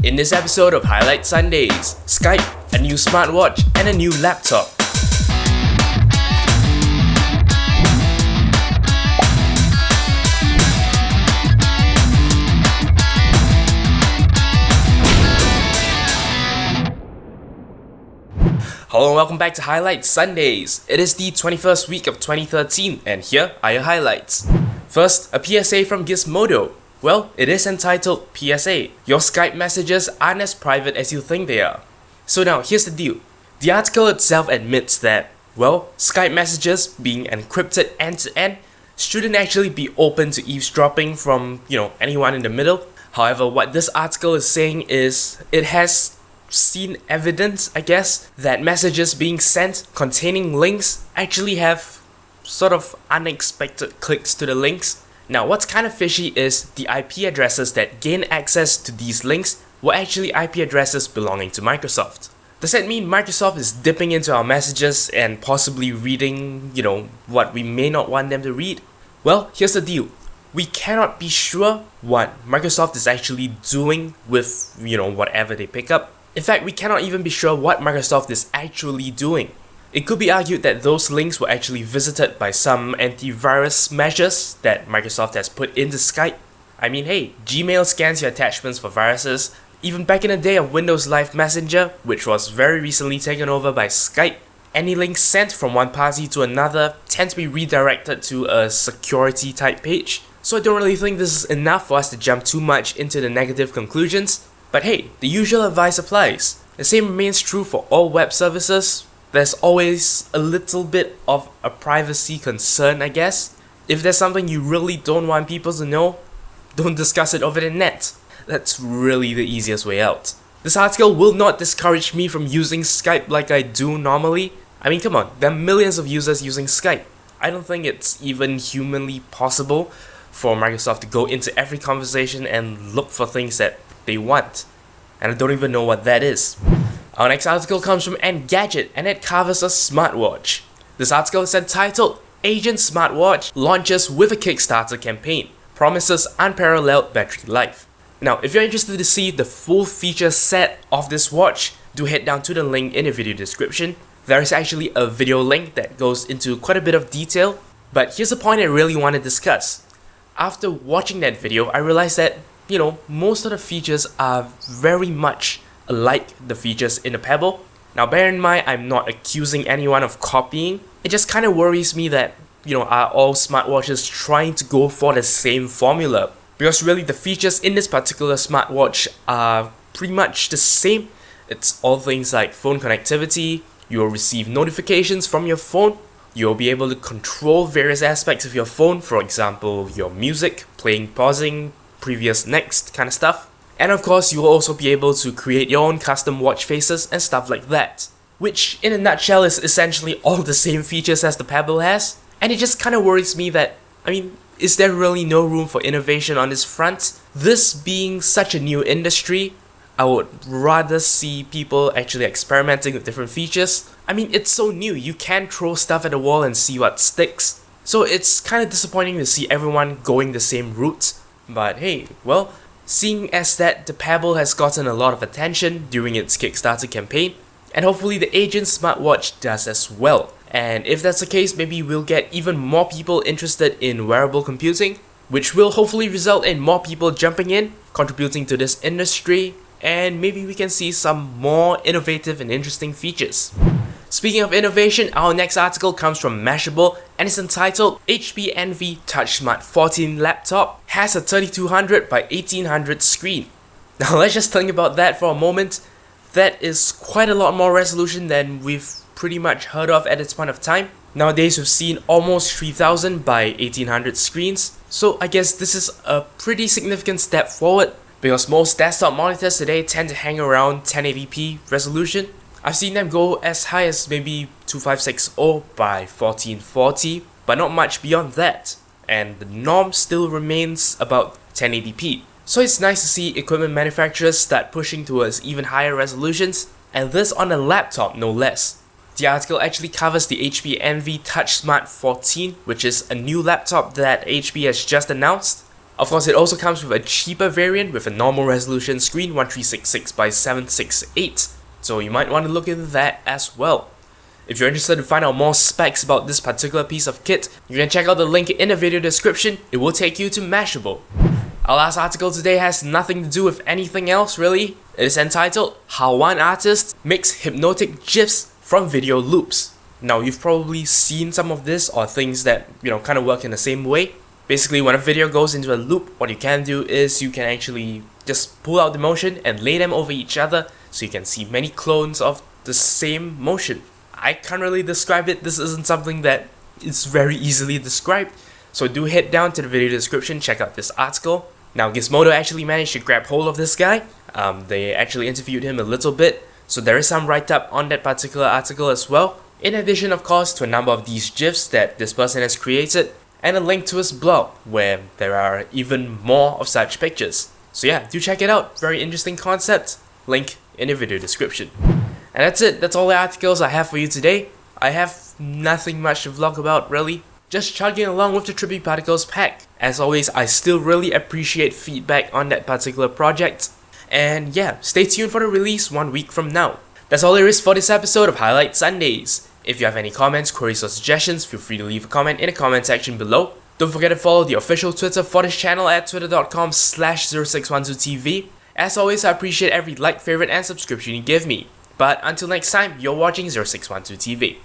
In this episode of Highlight Sundays, Skype, a new smartwatch, and a new laptop. Hello and welcome back to Highlight Sundays. It is the 21st week of 2013 and here are your highlights. First, a PSA from Gizmodo. Well, it is entitled PSA. Your Skype messages aren't as private as you think they are. So now, here's the deal. The article itself admits that, well, Skype messages being encrypted end-to-end shouldn't actually be open to eavesdropping from, anyone in the middle. However, what this article is saying is it has seen evidence, I guess, that messages being sent containing links actually have sort of unexpected clicks to the links. Now, what's kind of fishy is the IP addresses that gain access to these links were actually IP addresses belonging to Microsoft. Does that mean Microsoft is dipping into our messages and possibly reading, what we may not want them to read? Well, here's the deal. We cannot be sure what Microsoft is actually doing with, whatever they pick up. In fact, we cannot even be sure what Microsoft is actually doing. It could be argued that those links were actually visited by some antivirus measures that Microsoft has put into Skype. I mean, hey, Gmail scans your attachments for viruses. Even back in the day of Windows Live Messenger, which was very recently taken over by Skype, any links sent from one party to another tend to be redirected to a security type page. So I don't really think this is enough for us to jump too much into the negative conclusions. But hey, the usual advice applies. The same remains true for all web services. There's always a little bit of a privacy concern, I guess. If there's something you really don't want people to know, don't discuss it over the net. That's really the easiest way out. This article will not discourage me from using Skype like I do normally. I mean, come on, there are millions of users using Skype. I don't think it's even humanly possible for Microsoft to go into every conversation and look for things that they want. And I don't even know what that is. Our next article comes from Engadget and it covers a smartwatch. This article is entitled Agent Smartwatch Launches with a Kickstarter Campaign, Promises Unparalleled Battery Life. Now, if you're interested to see the full feature set of this watch, do head down to the link in the video description. There is actually a video link that goes into quite a bit of detail, but here's a point I really want to discuss. After watching that video, I realized that, most of the features are very much like the features in the Pebble. Now bear in mind, I'm not accusing anyone of copying. It just kind of worries me that, are all smartwatches trying to go for the same formula? Because really the features in this particular smartwatch are pretty much the same. It's all things like phone connectivity, you will receive notifications from your phone, you'll be able to control various aspects of your phone, for example, your music, playing, pausing, previous, next kind of stuff. And of course, you will also be able to create your own custom watch faces and stuff like that. Which, in a nutshell, is essentially all the same features as the Pebble has. And it just kind of worries me that, is there really no room for innovation on this front? This being such a new industry, I would rather see people actually experimenting with different features. It's so new, you can throw stuff at the wall and see what sticks. So it's kind of disappointing to see everyone going the same route. But hey, well, seeing as that the Pebble has gotten a lot of attention during its Kickstarter campaign, and hopefully the Agent Smartwatch does as well. And if that's the case, maybe we'll get even more people interested in wearable computing, which will hopefully result in more people jumping in, contributing to this industry, and maybe we can see some more innovative and interesting features. Speaking of innovation, our next article comes from Mashable and is entitled HP Envy TouchSmart 14 Laptop Has a 3200 by 1800 Screen. Now let's just think about that for a moment. That is quite a lot more resolution than we've pretty much heard of at this point of time. Nowadays we've seen almost 3000 by 1800 screens, so I guess this is a pretty significant step forward because most desktop monitors today tend to hang around 1080p resolution. I've seen them go as high as maybe 2560 by 1440, but not much beyond that. And the norm still remains about 1080p. So it's nice to see equipment manufacturers start pushing towards even higher resolutions, and this on a laptop no less. The article actually covers the HP Envy TouchSmart 14, which is a new laptop that HP has just announced. Of course, it also comes with a cheaper variant with a normal resolution screen 1366 by 768, so you might want to look into that as well. If you're interested to find out more specs about this particular piece of kit, you can check out the link in the video description. It will take you to Mashable. Our last article today has nothing to do with anything else really. It is entitled, How One Artist Makes Hypnotic GIFs from Video Loops. Now you've probably seen some of this or things that kind of work in the same way. Basically, when a video goes into a loop, what you can do is you can actually just pull out the motion and lay them over each other so you can see many clones of the same motion. I can't really describe it. This isn't something that is very easily described, so do head down to the video description, check out this article. Now Gizmodo actually managed to grab hold of this guy. They actually interviewed him a little bit, so there is some write-up on that particular article as well, in addition of course to a number of these GIFs that this person has created, and a link to his blog where there are even more of such pictures. So yeah, do check it out, very interesting concept, link in the video description. And that's it, that's all the articles I have for you today. I have nothing much to vlog about really, just chugging along with the Trippy Particles pack. As always, I still really appreciate feedback on that particular project. And yeah, stay tuned for the release 1 week from now. That's all there is for this episode of Highlight Sundays. If you have any comments, queries or suggestions, feel free to leave a comment in the comment section below. Don't forget to follow the official Twitter for this channel at twitter.com/0612tv. As always, I appreciate every like, favorite and subscription you give me. But until next time, you're watching 0612TV.